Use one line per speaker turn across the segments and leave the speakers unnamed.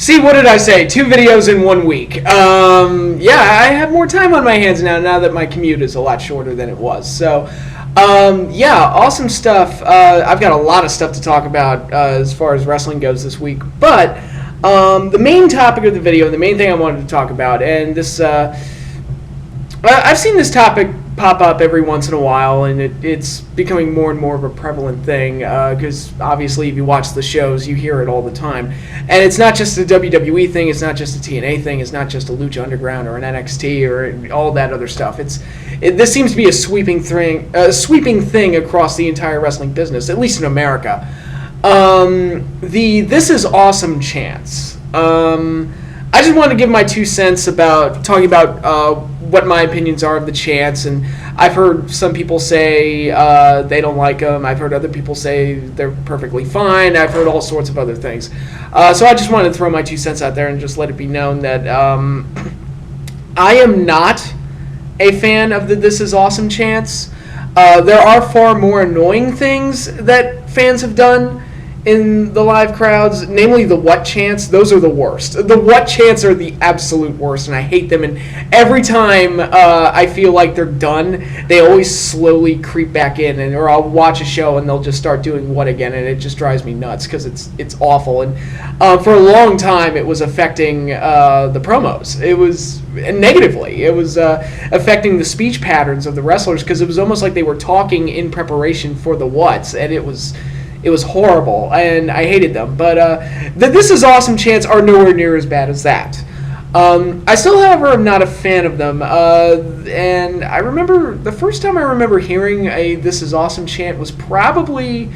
See, what did I say? 2 videos in 1 week. Yeah, I have more time on my hands now that my commute is a lot shorter than it was. So, yeah, awesome stuff. I've got a lot of stuff to talk about as far as wrestling goes this week. But the main topic of the video, the main thing I wanted to talk about, and this, I've seen this topic pop up every once in a while, and it's becoming more and more of a prevalent thing because obviously if you watch the shows, you hear it all the time. And it's not just a WWE thing, it's not just a TNA thing, it's not just a Lucha Underground or an NXT or all that other stuff. This seems to be a sweeping thing across the entire wrestling business, at least in America. The "This is awesome" chants. I just wanted to give my 2 cents about talking about what my opinions are of the chants, and I've heard some people say they don't like them. I've heard other people say they're perfectly fine. I've heard all sorts of other things. So I just wanted to throw my 2 cents out there and just let it be known that I am not a fan of the "This is awesome" chants. There are far more annoying things that fans have done in the live crowds, namely the "what" chants. Those are the worst. The "what" chants are the absolute worst, and I hate them. And every time I feel like they're done, they always slowly creep back in, or I'll watch a show and they'll just start doing "what" again, and it just drives me nuts because it's awful. And for a long time, it was affecting the promos. It was negatively. It was affecting the speech patterns of the wrestlers because it was almost like they were talking in preparation for the "whats," and it was horrible, and I hated them. But the "This is awesome" chants are nowhere near as bad as that. I still, however, am not a fan of them. And I remember the first time I remember hearing a "This is awesome" chant was probably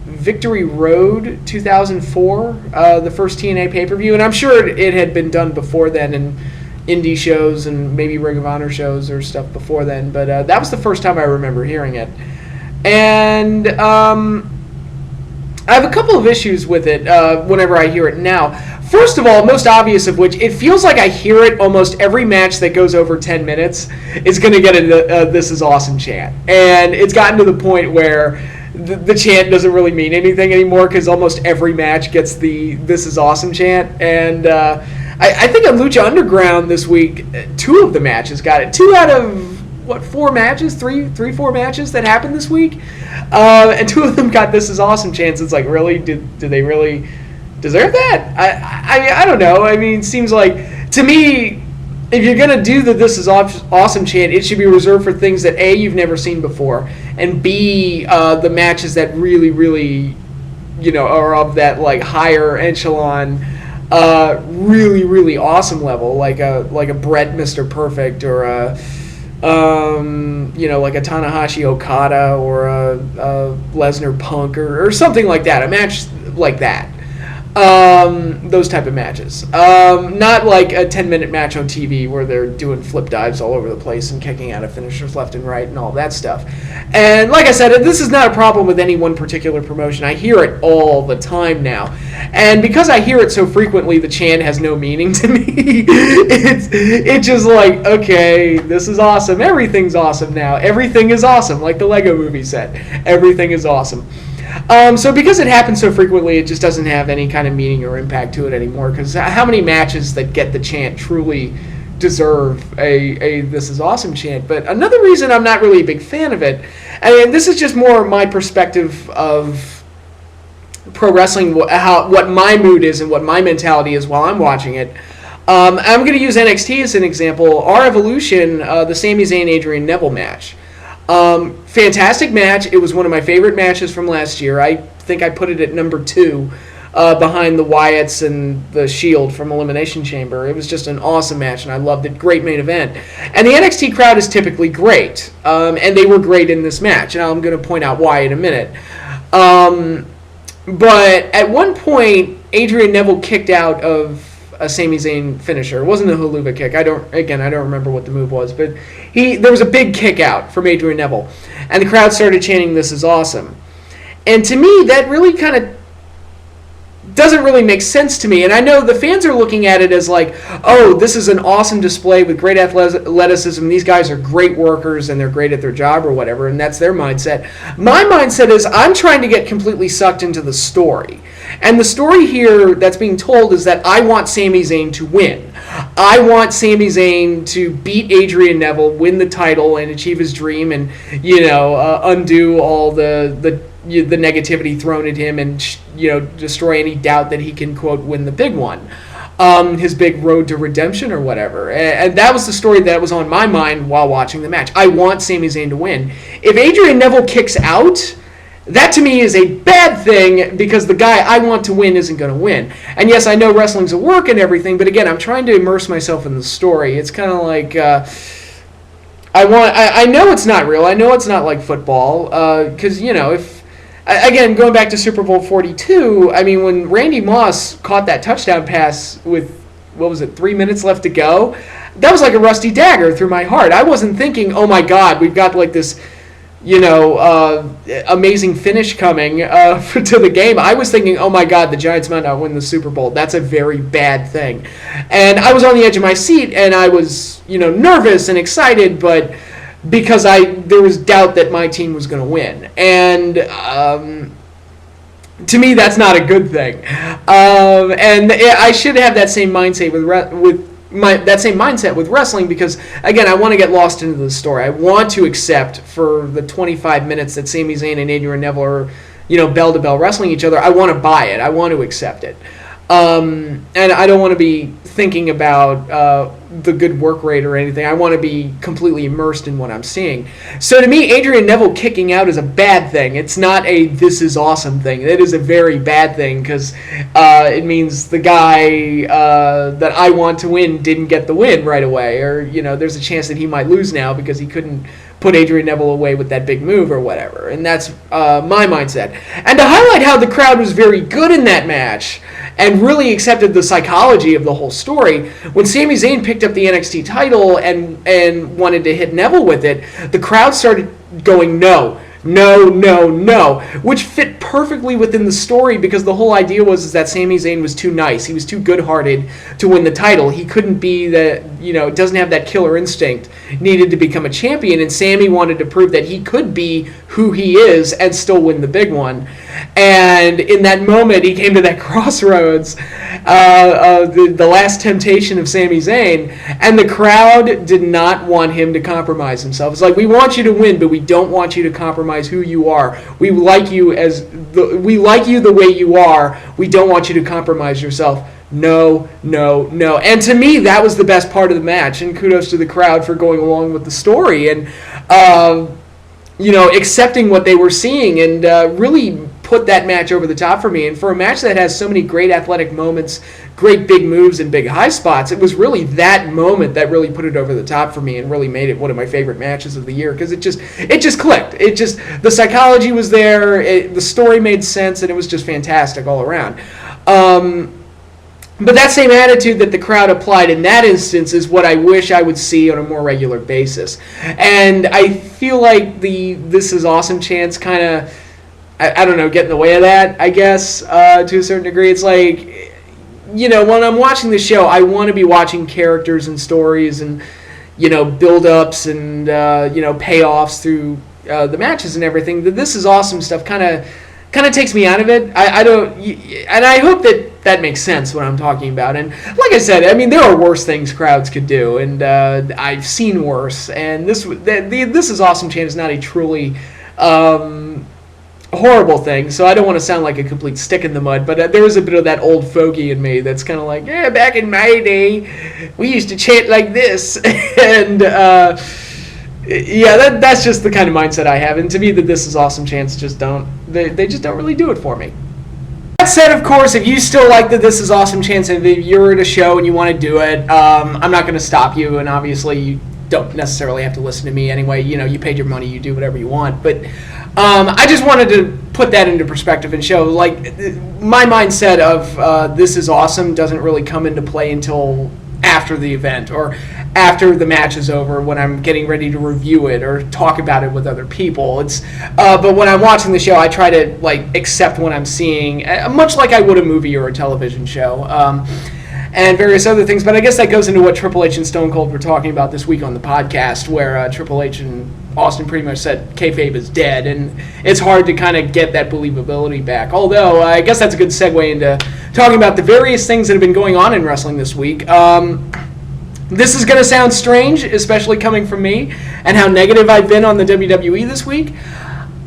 Victory Road 2004, the first TNA pay-per-view. And I'm sure it had been done before then in indie shows and maybe Ring of Honor shows or stuff before then. But that was the first time I remember hearing it. And I have a couple of issues with it whenever I hear it now. First of all, most obvious of which, it feels like I hear it almost every match that goes over 10 minutes is going to get a "This is awesome" chant. And it's gotten to the point where the chant doesn't really mean anything anymore because almost every match gets the "This is awesome" chant. And I think on Lucha Underground this week, 2 of the matches got it. 2 out of 4 matches, 4 matches that happened this week, and 2 of them got "This is awesome" chants. It's like, really, do they really deserve that? I don't know. I mean, it seems like, to me, if you're gonna do the "This is awesome" chant, it should be reserved for things that A, you've never seen before, and B, the matches that really, really, are of that like higher echelon, really, really awesome level, like a Bret Mr. Perfect, or a like a Tanahashi Okada or a Lesnar Punk or something like that. A match like that. Those type of matches. Not like a 10-minute match on TV where they're doing flip dives all over the place and kicking out of finishers left and right and all that stuff. And like I said, this is not a problem with any one particular promotion. I hear it all the time now. And because I hear it so frequently, the chant has no meaning to me. It's just like, okay, this is awesome. Everything's awesome now. Everything is awesome, like the Lego movie said. Everything is awesome. So because it happens so frequently, it just doesn't have any kind of meaning or impact to it anymore. Because how many matches that get the chant truly deserve a "This is awesome" chant? But another reason I'm not really a big fan of it, and this is just more my perspective of pro wrestling, what my mood is and what my mentality is while I'm watching it. I'm going to use NXT as an example. Our Evolution, the Sami Zayn Adrian Neville match. Fantastic match. It was one of my favorite matches from last year. I think I put it at number 2 behind the Wyatts and the Shield from Elimination Chamber. It was just an awesome match, and I loved it. Great main event. And the NXT crowd is typically great, and they were great in this match, and I'm going to point out why in a minute. But at one point, Adrian Neville kicked out of a Sami Zayn finisher. It wasn't a haluva kick. I don't remember what the move was, but there was a big kick out from Adrian Neville, and the crowd started chanting "This is awesome." And to me, that really kind of doesn't really make sense to me. And I know the fans are looking at it as like, oh, this is an awesome display with great athleticism. These guys are great workers and they're great at their job or whatever, and that's their mindset. My mindset is I'm trying to get completely sucked into the story. And the story here that's being told is that I want Sami Zayn to win. I want Sami Zayn to beat Adrian Neville, win the title, and achieve his dream, and undo all the negativity thrown at him, and destroy any doubt that he can, quote, win the big one, his big road to redemption or whatever. And that was the story that was on my mind while watching the match. I want Sami Zayn to win. If Adrian Neville kicks out, that to me is a bad thing, because the guy I want to win isn't going to win. And yes, I know wrestling's a work and everything, but again, I'm trying to immerse myself in the story. It's kind of like I know it's not real. I know it's not like football, because if again, going back to Super Bowl 42, I mean, when Randy Moss caught that touchdown pass with 3 minutes left to go, that was like a rusty dagger through my heart. I wasn't thinking, oh my God, we've got like this amazing finish coming to the game. I was thinking, oh my God, the Giants might not win the Super Bowl. That's a very bad thing. And I was on the edge of my seat, and I was, nervous and excited, but because there was doubt that my team was going to win. And to me, that's not a good thing. And I should have that same mindset with wrestling, because again, I want to get lost into the story. I want to accept for the 25 minutes that Sami Zayn and Adrian Neville are, bell to bell wrestling each other. I want to buy it. I want to accept it. And I don't want to be thinking about the good work rate or anything. I want to be completely immersed in what I'm seeing. So to me, Adrian Neville kicking out is a bad thing. It's not a this is awesome thing. It is a very bad thing, because it means the guy that I want to win didn't get the win right away, or there's a chance that he might lose now because he couldn't put Adrian Neville away with that big move or whatever. And that's my mindset. And to highlight how the crowd was very good in that match and really accepted the psychology of the whole story, when Sami Zayn picked up the NXT title and wanted to hit Neville with it, the crowd started going, no, which fit perfectly within the story, because the whole idea was that Sami Zayn was too nice. He was too good-hearted to win the title. He couldn't be doesn't have that killer instinct needed to become a champion, and Sami wanted to prove that he could be who he is and still win the big one. And in that moment, he came to that crossroads, the last temptation of Sami Zayn, and the crowd did not want him to compromise himself. It's like, we want you to win, but we don't want you to compromise who you are. We like you the way you are. We don't want you to compromise yourself. No. And to me, that was the best part of the match, and kudos to the crowd for going along with the story and accepting what they were seeing, and really put that match over the top for me. And for a match that has so many great athletic moments, great big moves, and big high spots, it was really that moment that really put it over the top for me and really made it one of my favorite matches of the year, because it just clicked. The psychology was there, the story made sense, and it was just fantastic all around. But that same attitude that the crowd applied in that instance is what I wish I would see on a more regular basis. And I feel like the "This is awesome" chants kind of, I don't know, get in the way of that, I guess, to a certain degree. It's like, when I'm watching the show, I want to be watching characters and stories and, build-ups and, payoffs through the matches and everything. The "This is awesome" stuff kind of takes me out of it. I don't, and I hope that makes sense what I'm talking about. And like I said, I mean, there are worse things crowds could do, and I've seen worse. And this is awesome chant is not a truly horrible thing, so I don't want to sound like a complete stick in the mud, but there is a bit of that old fogey in me that's kind of like, yeah, back in my day, we used to chant like this, and yeah, that's just the kind of mindset I have, and to me, the "This is awesome" chants just don't really do it for me. That said, of course, if you still like the "This is awesome" chants and if you're at a show and you want to do it, I'm not going to stop you, and obviously you don't necessarily have to listen to me anyway. You paid your money, you do whatever you want, but I just wanted to put that into perspective and show, like, my mindset of "This is awesome" doesn't really come into play until after the event or after the match is over when I'm getting ready to review it or talk about it with other people. But when I'm watching the show, I try to like accept what I'm seeing, much like I would a movie or a television show. And various other things, but I guess that goes into what Triple H and Stone Cold were talking about this week on the podcast, where Triple H and Austin pretty much said kayfabe is dead, and it's hard to kind of get that believability back. Although, I guess that's a good segue into talking about the various things that have been going on in wrestling this week. This is going to sound strange, especially coming from me, and how negative I've been on the WWE this week.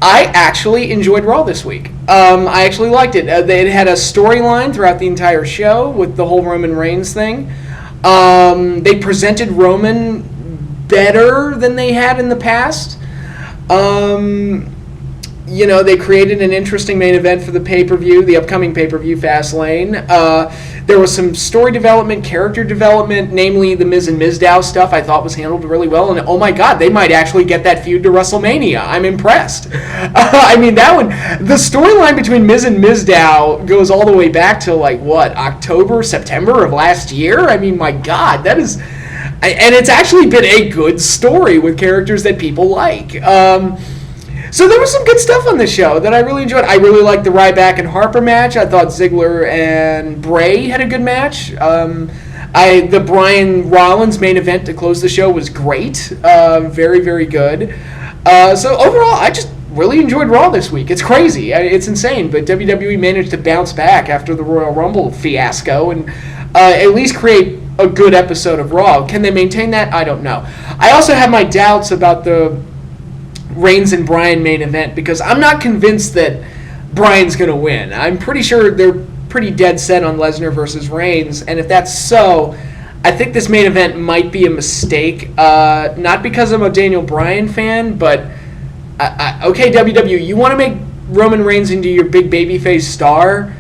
I actually enjoyed Raw this week. I actually liked it. It had a storyline throughout the entire show with the whole Roman Reigns thing. They presented Roman better than they had in the past. They created an interesting main event for the pay-per-view, the upcoming pay-per-view, Fastlane. There was some story development, character development, namely the Miz and Mizdow stuff I thought was handled really well. And oh my God, they might actually get that feud to WrestleMania. I'm impressed. That one, the storyline between Miz and Mizdow goes all the way back to October, September of last year? My God, that is... And it's actually been a good story with characters that people like. So there was some good stuff on this show that I really enjoyed. I really liked the Ryback and Harper match. I thought Ziggler and Bray had a good match. The Bryan Rollins main event to close the show was great. Very, very good. So overall, I just really enjoyed Raw this week. It's crazy. It's insane. But WWE managed to bounce back after the Royal Rumble fiasco and at least create a good episode of Raw. Can they maintain that? I don't know. I also have my doubts about the Reigns and Bryan main event because I'm not convinced that Bryan's going to win. I'm pretty sure they're pretty dead set on Lesnar versus Reigns, and if that's so, I think this main event might be a mistake. Not because I'm a Daniel Bryan fan, but okay, WWE, you want to make Roman Reigns into your big babyface star?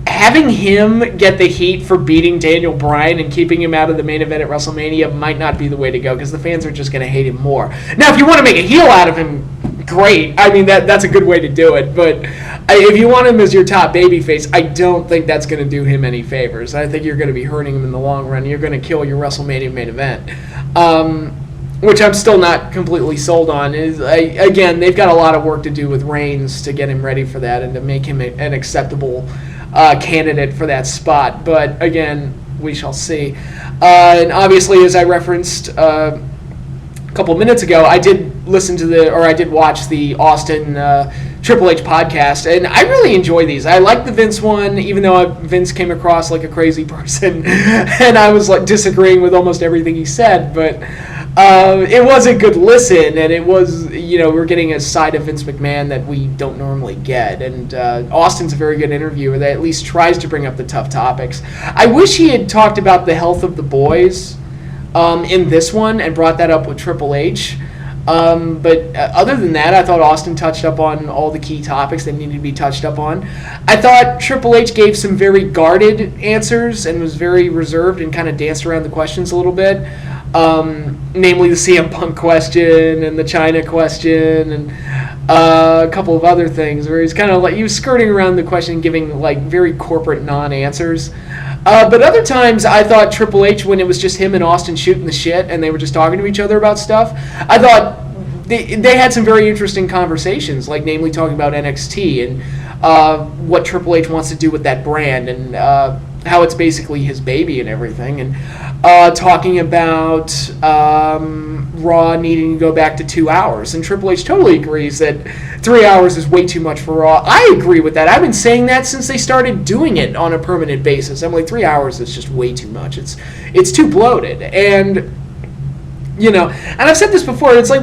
Having him get the heat for beating Daniel Bryan and keeping him out of the main event at WrestleMania might not be the way to go because the fans are just going to hate him more. Now, if you want to make a heel out of him, great. That's a good way to do it. But if you want him as your top babyface, I don't think that's going to do him any favors. I think you're going to be hurting him in the long run. You're going to kill your WrestleMania main event, which I'm still not completely sold on. Again, they've got a lot of work to do with Reigns to get him ready for that and to make him an acceptable candidate for that spot, but again, we shall see. And obviously, as I referenced a couple minutes ago, I did watch the Austin Triple H podcast, and I really enjoy these. I like the Vince one, even though Vince came across like a crazy person, and I was disagreeing with almost everything he said, but it was a good listen, and it was, we're getting a side of Vince McMahon that we don't normally get, and Austin's a very good interviewer that at least tries to bring up the tough topics. I wish he had talked about the health of the boys in this one and brought that up with Triple H, but other than that, I thought Austin touched up on all the key topics that needed to be touched up on. I thought Triple H gave some very guarded answers and was very reserved and kind of danced around the questions a little bit. Namely the CM Punk question and the China question and a couple of other things where he's kind of he was skirting around the question, giving very corporate non-answers. But other times I thought Triple H, when it was just him and Austin shooting the shit and they were just talking to each other about stuff, I thought they had some very interesting conversations, namely talking about NXT and what Triple H wants to do with that brand and how it's basically his baby and everything, and talking about Raw needing to go back to 2 hours. And Triple H totally agrees that 3 hours is way too much for Raw. I agree with that. I've been saying that since they started doing it on a permanent basis. I'm 3 hours is just way too much. It's too bloated. And and I've said this before, it's their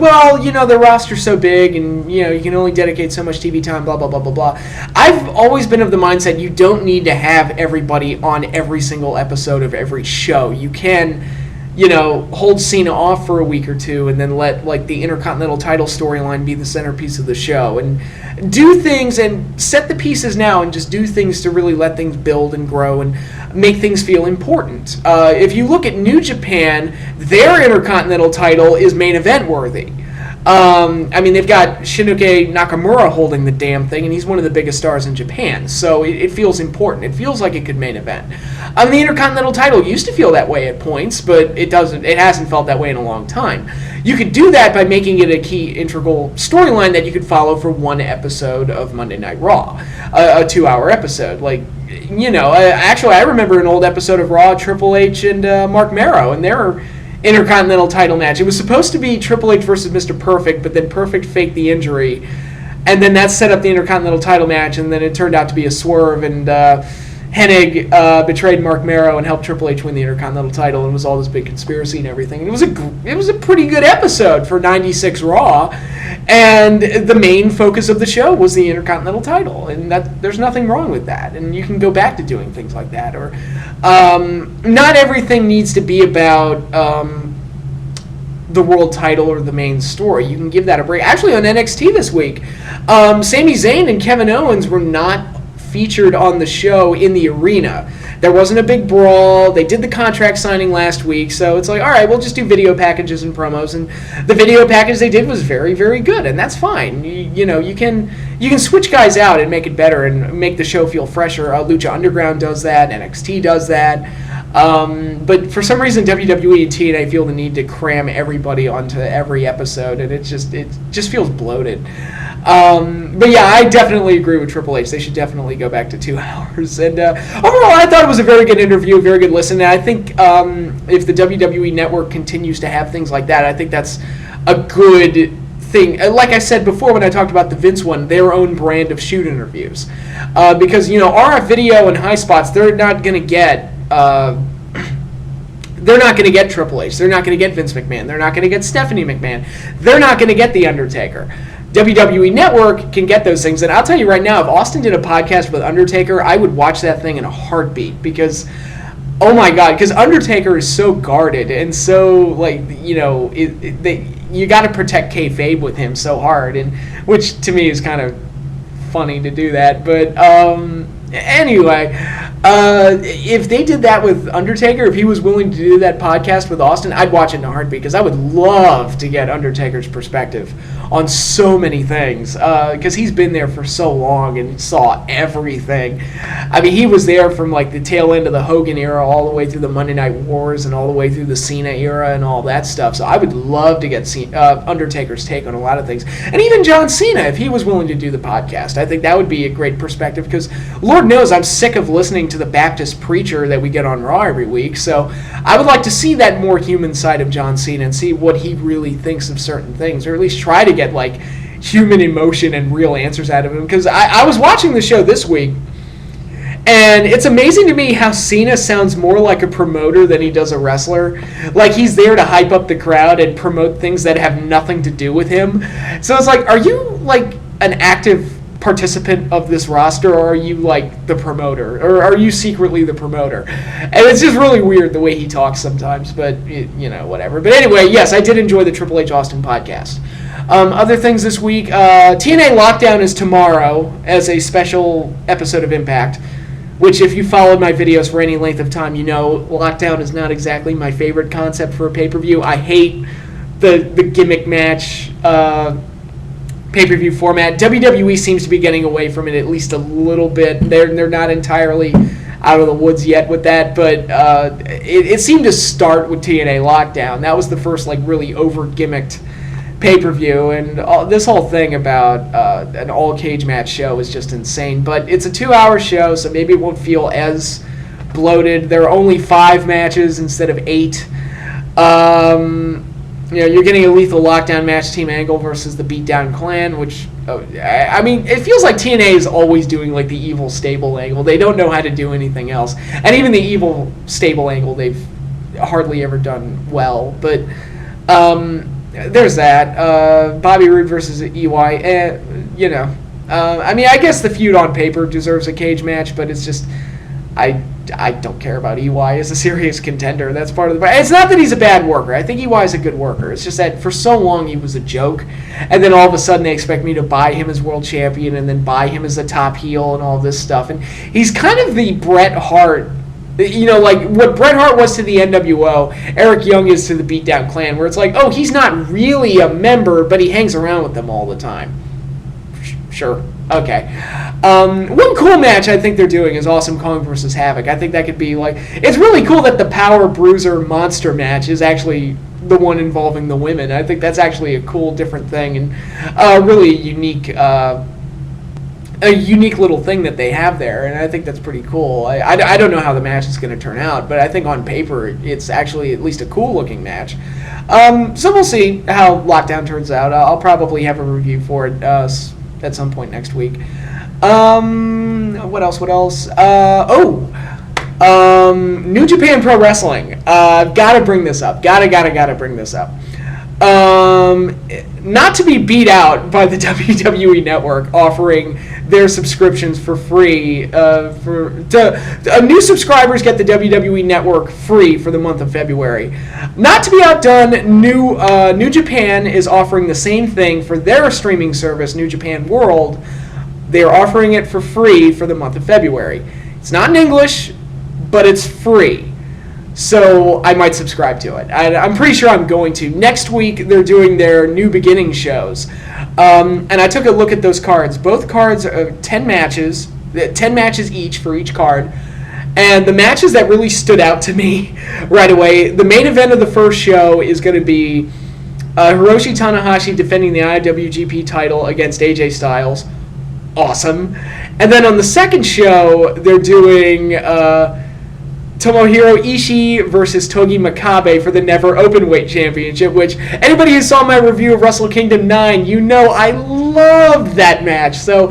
roster's so big and, you can only dedicate so much TV time, blah, blah, blah, blah, blah. I've always been of the mindset you don't need to have everybody on every single episode of every show. You can, hold Cena off for a week or two and then let, the Intercontinental title storyline be the centerpiece of the show and do things and set the pieces now and just do things to really let things build and grow and make things feel important. If you look at New Japan, their Intercontinental title is main event worthy. I mean, they've got Shinsuke Nakamura holding the damn thing, and he's one of the biggest stars in Japan, so it feels important. It feels like it could main event. The Intercontinental title used to feel that way at points, but it hasn't felt that way in a long time. You could do that by making it a key integral storyline that you could follow for one episode of Monday Night Raw, a 2-hour episode. Like, actually, I remember an old episode of Raw, Triple H and Mark Marrow, and their Intercontinental title match. It was supposed to be Triple H versus Mr. Perfect, but then Perfect faked the injury, and then that set up the Intercontinental title match, and then it turned out to be a swerve, and Hennig betrayed Mark Marrow and helped Triple H win the Intercontinental title, and it was all this big conspiracy and everything. And it was a pretty good episode for 96 Raw, and the main focus of the show was the Intercontinental title, and there's nothing wrong with that, and you can go back to doing things like that. Or not everything needs to be about the world title or the main story. You can give that a break. Actually, on NXT this week, Sami Zayn and Kevin Owens were not featured on the show in the arena. There wasn't a big brawl. They did the contract signing last week, so it's like, all right, we'll just do video packages and promos. And the video package they did was very, very good, and that's fine. You can switch guys out and make it better and make the show feel fresher. Lucha Underground does that. NXT does that. But for some reason, WWE and TNA feel the need to cram everybody onto every episode, and it just feels bloated. But yeah, I definitely agree with Triple H. They should definitely go back to 2 hours. And overall, I thought it was a very good interview, a very good listen. And I think if the WWE Network continues to have things like that, I think that's a good thing. Like I said before when I talked about the Vince one, their own brand of shoot interviews. Because, RF Video and High Spots, they're not going to get... They're not going to get Triple H. They're not going to get Vince McMahon. They're not going to get Stephanie McMahon. They're not going to get The Undertaker. WWE Network can get those things. And I'll tell you right now, if Austin did a podcast with Undertaker, I would watch that thing in a heartbeat because, oh my God, because Undertaker is so guarded and so, you got to protect kayfabe with him so hard, and which to me is kind of funny to do that. But anyway, if they did that with Undertaker, if he was willing to do that podcast with Austin, I'd watch it in a heartbeat because I would love to get Undertaker's perspective on so many things because he's been there for so long and saw everything. I mean, he was there from like the tail end of the Hogan era all the way through the Monday Night Wars and all the way through the Cena era and all that stuff. So I would love to get Undertaker's take on a lot of things. And even John Cena, if he was willing to do the podcast, I think that would be a great perspective because Lord knows I'm sick of listening to the Baptist preacher that we get on Raw every week. So I would like to see that more human side of John Cena and see what he really thinks of certain things, or at least try to get like human emotion and real answers out of him. Because I was watching the show this week, and it's amazing to me how Cena sounds more like a promoter than he does a wrestler. Like he's there to hype up the crowd and promote things that have nothing to do with him. So it's like, are you like an active participant of this roster, or are you like the promoter, or are you secretly the promoter? And it's just really weird the way he talks sometimes, but whatever. But anyway, yes, I did enjoy the Triple H Austin podcast. Other things this week, TNA Lockdown is tomorrow as a special episode of Impact, which if you followed my videos for any length of time, Lockdown is not exactly my favorite concept for a pay-per-view. I hate the gimmick match pay-per-view format. WWE seems to be getting away from it at least a little bit. They're not entirely out of the woods yet with that, but it seemed to start with TNA Lockdown. That was the first really over-gimmicked pay-per-view, and this whole thing about an all-cage match show is just insane. But it's a 2-hour show, so maybe it won't feel as bloated. There are only 5 matches instead of 8. You're getting a Lethal Lockdown match, Team Angle versus the Beatdown Clan, which, it feels like TNA is always doing, the Evil Stable angle. They don't know how to do anything else. And even the Evil Stable angle, they've hardly ever done well. But, there's that. Bobby Roode versus EY, I guess the feud on paper deserves a cage match, but it's just, I don't care about EY as a serious contender. That's part of the... It's not that he's a bad worker. I think EY is a good worker. It's just that for so long he was a joke, and then all of a sudden they expect me to buy him as world champion and then buy him as a top heel and all this stuff. And he's kind of the Bret Hart You know, like what Bret Hart was to the NWO, Eric Young is to the Beatdown Clan, where it's like, oh, he's not really a member, but he hangs around with them all the time. Sure. Okay. One cool match I think they're doing is Awesome Kong versus Havoc. I think that could be like... It's really cool that the Power Bruiser Monster match is actually the one involving the women. I think that's actually a cool, different thing, and really unique... a unique little thing that they have there, and I think that's pretty cool. I don't know how the match is going to turn out, but I think on paper it's actually at least a cool-looking match. So we'll see how Lockdown turns out. I'll probably have a review for it at some point next week. What else? New Japan Pro Wrestling. Gotta bring this up. Gotta bring this up. Not to be beat out by the WWE Network offering their subscriptions for free. New subscribers get the WWE Network free for the month of February. Not to be outdone, New Japan is offering the same thing for their streaming service, New Japan World. They are offering it for free for the month of February. It's not in English, but it's free. So I might subscribe to it. I'm pretty sure I'm going to. Next week, they're doing their New Beginning shows. And I took a look at those cards. Both cards are 10 matches each for each card. And the matches that really stood out to me right away, the main event of the first show is going to be Hiroshi Tanahashi defending the IWGP title against AJ Styles. Awesome. And then on the second show, they're doing... Tomohiro Ishii versus Togi Makabe for the Never Openweight Championship, which anybody who saw my review of Wrestle Kingdom 9, you know I loved that match. So,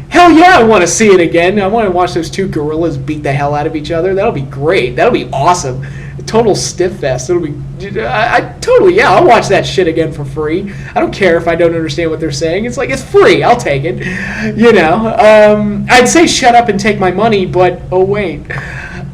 hell yeah, I want to see it again. I want to watch those two gorillas beat the hell out of each other. That'll be great. That'll be awesome. A total stiff fest. It'll be... I'll watch that shit again for free. I don't care if I don't understand what they're saying. It's like, it's free. I'll take it. You know, I'd say shut up and take my money, but oh wait.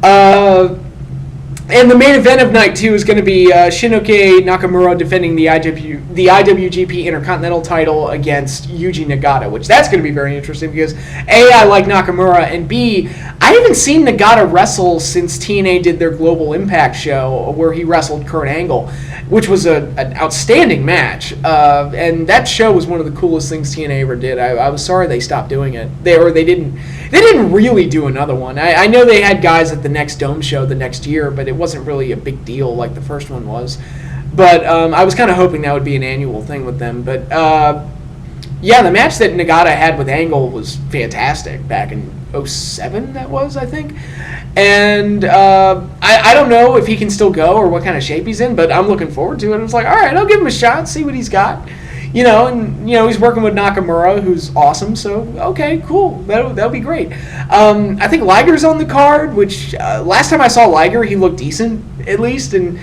And the main event of night 2 is going to be Shinsuke Nakamura defending the IWGP Intercontinental title against Yuji Nagata, which that's going to be very interesting because A, I like Nakamura, and B, I haven't seen Nagata wrestle since TNA did their Global Impact show where he wrestled Kurt Angle, which was an outstanding match. And that show was one of the coolest things TNA ever did. I was sorry they stopped doing it. They didn't really do another one. I know they had guys at the next Dome show the next year, but it wasn't really a big deal like the first one was. But I was kind of hoping that would be an annual thing with them. But yeah, the match that Nagata had with Angle was fantastic back in 2007, that was, I think. And I don't know if he can still go or what kind of shape he's in, but I'm looking forward to it. I was like, all right, I'll give him a shot, see what he's got. You know, and he's working with Nakamura, who's awesome. So okay, cool, that'll be great. I think Liger's on the card, which last time I saw Liger, he looked decent at least, and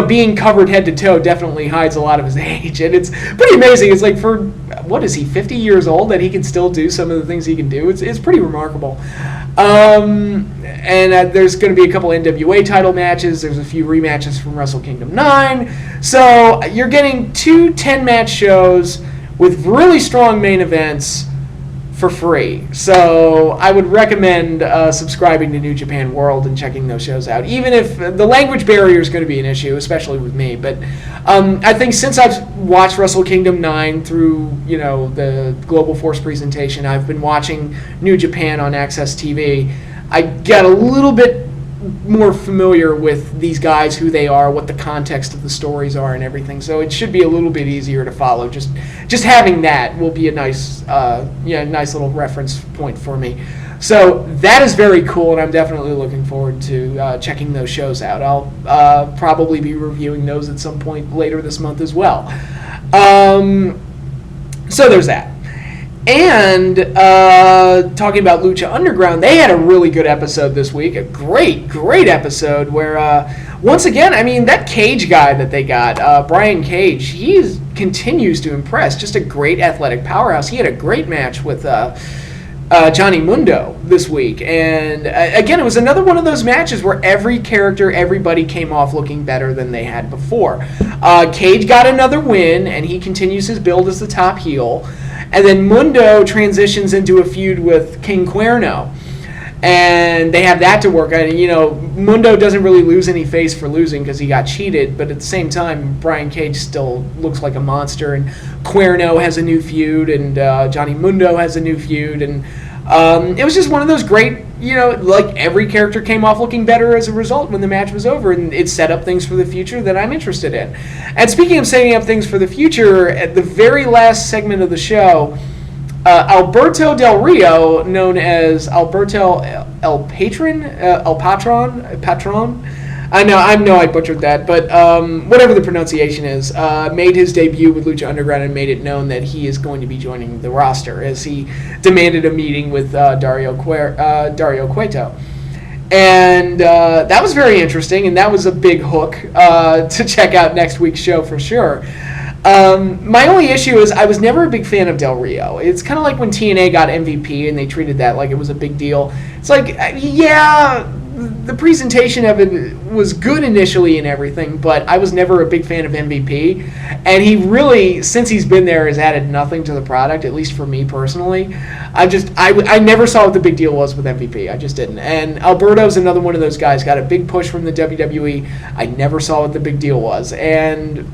being covered head to toe definitely hides a lot of his age, and it's pretty amazing. It's like for what is he, 50 years old, that he can still do some of the things he can do. It's pretty remarkable. And there's going to be a couple NWA title matches. There's a few rematches from Wrestle Kingdom 9. So you're getting 2 10-match shows with really strong main events for free. So I would recommend subscribing to New Japan World and checking those shows out, even if the language barrier is going to be an issue, especially with me. But I think since I've watched Wrestle Kingdom 9 through the Global Force presentation, I've been watching New Japan on Access TV. I got a little bit more familiar with these guys, who they are, what the context of the stories are, and everything. So it should be a little bit easier to follow. Just having that will be a nice little reference point for me. So that is very cool, and I'm definitely looking forward to checking those shows out. I'll probably be reviewing those at some point later this month as well. So there's that. And talking about Lucha Underground, they had a really good episode this week. A great episode where, once again, I mean, that Cage guy that they got, Brian Cage, he continues to impress. Just a great athletic powerhouse. He had a great match with Johnny Mundo this week. And, again, it was another one of those matches where everybody came off looking better than they had before. Cage got another win, and he continues his build as the top heel. And then Mundo transitions into a feud with King Cuerno. and they have that to work on. Mundo doesn't really lose any face for losing because he got cheated, but at the same time, Brian Cage still looks like a monster, and Cuerno has a new feud, and Johnny Mundo has a new feud, and it was just one of those great, like every character came off looking better as a result when the match was over, and it set up things for the future that I'm interested in. And speaking of setting up things for the future, at the very last segment of the show, Alberto Del Rio, known as Alberto El Patron, Patron. I know I butchered that, but whatever the pronunciation is, made his debut with Lucha Underground and made it known that he is going to be joining the roster, as he demanded a meeting with Dario Cueto. And that was very interesting, and that was a big hook to check out next week's show for sure. My only issue is I was never a big fan of Del Rio. It's kind of like when TNA got MVP and they treated that like it was a big deal. It's like, yeah, the presentation of it was good initially and everything, but I was never a big fan of MVP. And he really, since he's been there, has added nothing to the product, at least for me personally. I never saw what the big deal was with MVP. I just didn't. And Alberto's another one of those guys, got a big push from the WWE. I never saw what the big deal was. And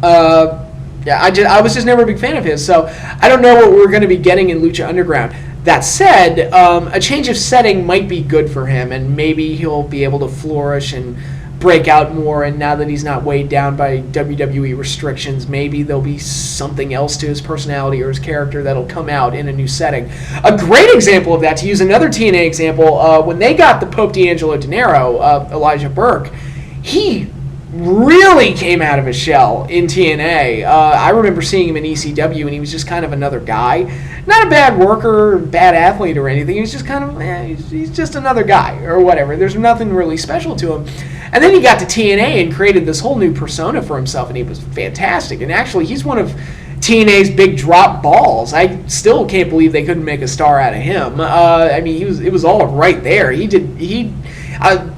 I was just never a big fan of his, so I don't know what we're going to be getting in Lucha Underground. That said, a change of setting might be good for him, and maybe he'll be able to flourish and break out more, and now that he's not weighed down by WWE restrictions, maybe there'll be something else to his personality or his character that'll come out in a new setting. A great example of that, to use another TNA example, when they got the Pope D'Angelo Dinero, Elijah Burke, he really came out of his shell in TNA. I remember seeing him in ECW, and he was just kind of another guy. Not a bad worker, bad athlete or anything. He was just kind of, he's just another guy or whatever. There's nothing really special to him. And then he got to TNA and created this whole new persona for himself, and he was fantastic. And actually, he's one of TNA's big drop balls. I still can't believe they couldn't make a star out of him. It was all right there.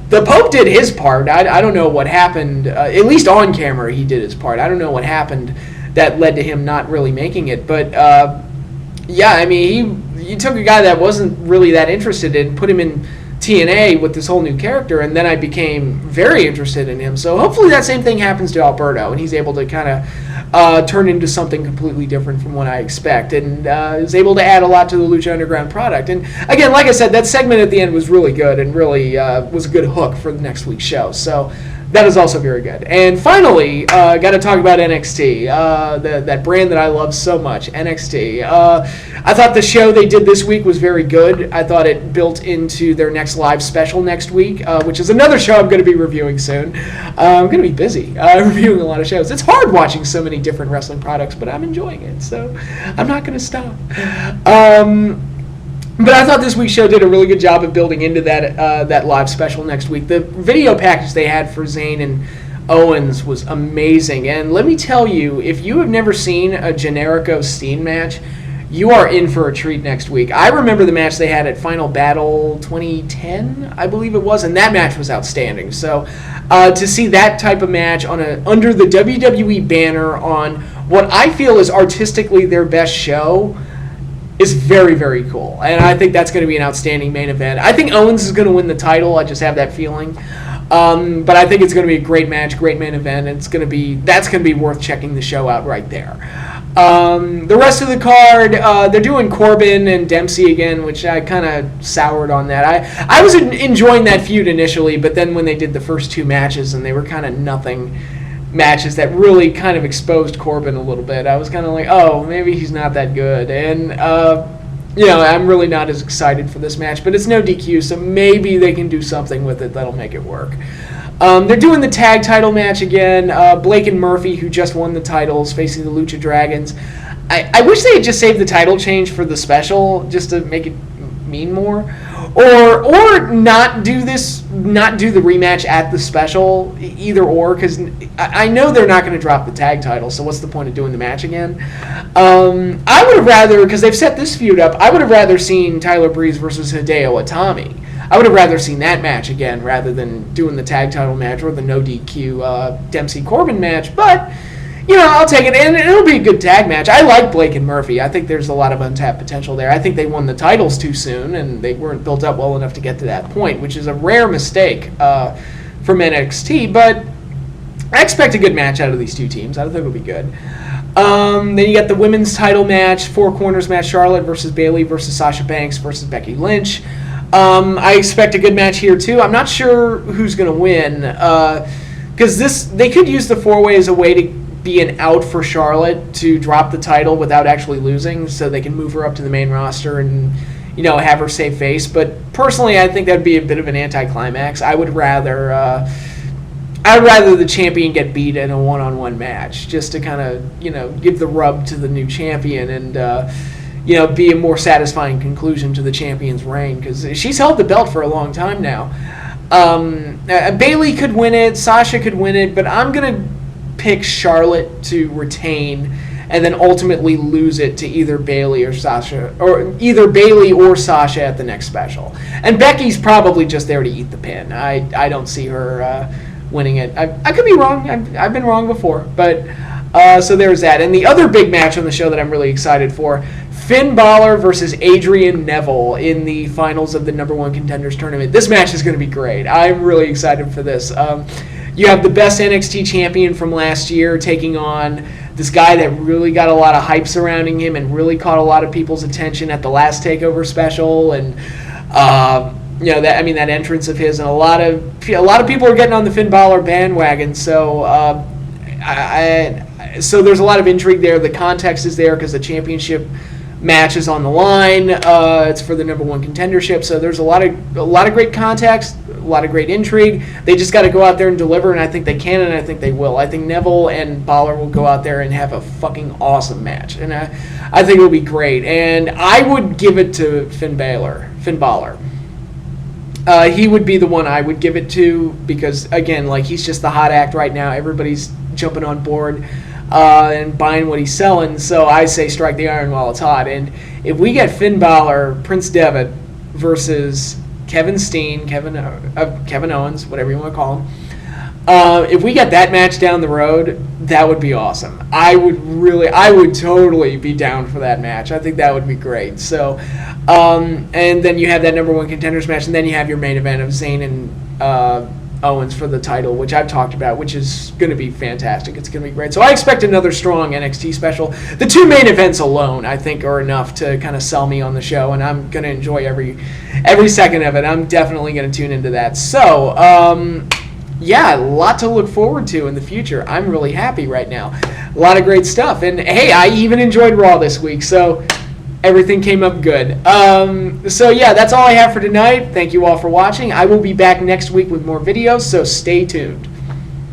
The Pope did his part. I don't know what happened. At least on camera, he did his part. I don't know what happened that led to him not really making it. But, you took a guy that wasn't really that interested and put him in TNA with this whole new character, and then I became very interested in him. So hopefully that same thing happens to Alberto, and he's able to kind of turn into something completely different from what I expect, and is able to add a lot to the Lucha Underground product. And again, like I said, that segment at the end was really good and really was a good hook for the next week's show. So that is also very good. And finally, got to talk about NXT, that brand that I love so much, NXT. I thought the show they did this week was very good. I thought it built into their next live special next week, which is another show I'm going to be reviewing soon. I'm going to be busy reviewing a lot of shows. It's hard watching so many different wrestling products, but I'm enjoying it, so I'm not going to stop. But I thought this week's show did a really good job of building into that live special next week. The video package they had for Zayn and Owens was amazing. And let me tell you, if you have never seen a Generico Steen match, you are in for a treat next week. I remember the match they had at Final Battle 2010, I believe it was, and that match was outstanding. So to see that type of match under the WWE banner on what I feel is artistically their best show is very, very cool. And I think that's going to be an outstanding main event. I think Owens is going to win the title. I just have that feeling. But I think it's going to be a great match, great main event. And that's going to be worth checking the show out right there. The rest of the card, they're doing Corbin and Dempsey again, which I kind of soured on that. I was enjoying that feud initially, but then when they did the first two matches and they were kind of nothing matches that really kind of exposed Corbin a little bit, I was kind of like, oh, maybe he's not that good. And, I'm really not as excited for this match, but it's no DQ, so maybe they can do something with it that'll make it work. They're doing the tag title match again. Blake and Murphy, who just won the titles, facing the Lucha Dragons. I wish they had just saved the title change for the special, just to make it mean more. Or not do the rematch at the special, either or, because I know they're not going to drop the tag title, so what's the point of doing the match again? I would have rather, because they've set this feud up, I would have rather seen Tyler Breeze versus Hideo Itami. I would have rather seen that match again rather than doing the tag title match or the no DQ Dempsey Corbin match, but I'll take it, and it'll be a good tag match. I like Blake and Murphy. I think there's a lot of untapped potential there. I think they won the titles too soon, and they weren't built up well enough to get to that point, which is a rare mistake from NXT, but I expect a good match out of these two teams. I think it'll be good. Then you got the women's title match, 4 corners match, Charlotte versus Bayley versus Sasha Banks versus Becky Lynch. I expect a good match here, too. I'm not sure who's going to win, because they could use the 4-way as a way to be an out for Charlotte to drop the title without actually losing, so they can move her up to the main roster and, have her save face. But personally, I think that'd be a bit of an anticlimax. I would rather the champion get beat in a one-on-one match, just to kind of, give the rub to the new champion and, be a more satisfying conclusion to the champion's reign, because she's held the belt for a long time now. Bayley could win it, Sasha could win it, but I'm going to pick Charlotte to retain and then ultimately lose it to either Bayley or Sasha at the next special. And Becky's probably just there to eat the pin. I don't see her winning it. I could be wrong. I've been wrong before, but so there's that. And the other big match on the show that I'm really excited for, Finn Balor versus Adrian Neville in the finals of the number 1 contenders tournament. This match is going to be great. I'm really excited for this. You have the best NXT champion from last year taking on this guy that really got a lot of hype surrounding him and really caught a lot of people's attention at the last TakeOver special, and that entrance of his, and a lot of people are getting on the Finn Balor bandwagon. So so there's a lot of intrigue there. The context is there because the championship match is on the line. It's for the number 1 contendership, so there's a lot of great context, a lot of great intrigue. They just got to go out there and deliver, and I think they can, and I think they will. I think Neville and Balor will go out there and have a fucking awesome match, and I think it'll be great. And I would give it to Finn Balor. He would be the one I would give it to because, again, he's just the hot act right now. Everybody's jumping on board and buying what he's selling. So I say strike the iron while it's hot. And if we get Finn Balor, Prince Devitt versus Kevin Steen, Kevin Owens, whatever you want to call him, if we get that match down the road, that would be awesome. I would totally be down for that match. I think that would be great. So, and then you have that number 1 contenders match, and then you have your main event of Zayn and Owens for the title, which I've talked about, which is going to be fantastic. It's going to be great. So I expect another strong NXT special. The 2 main events alone, I think, are enough to kind of sell me on the show, and I'm going to enjoy every second of it. I'm definitely going to tune into that. So, a lot to look forward to in the future. I'm really happy right now. A lot of great stuff. And, hey, I even enjoyed Raw this week, so everything came up good. That's all I have for tonight. Thank you all for watching. I will be back next week with more videos, so stay tuned.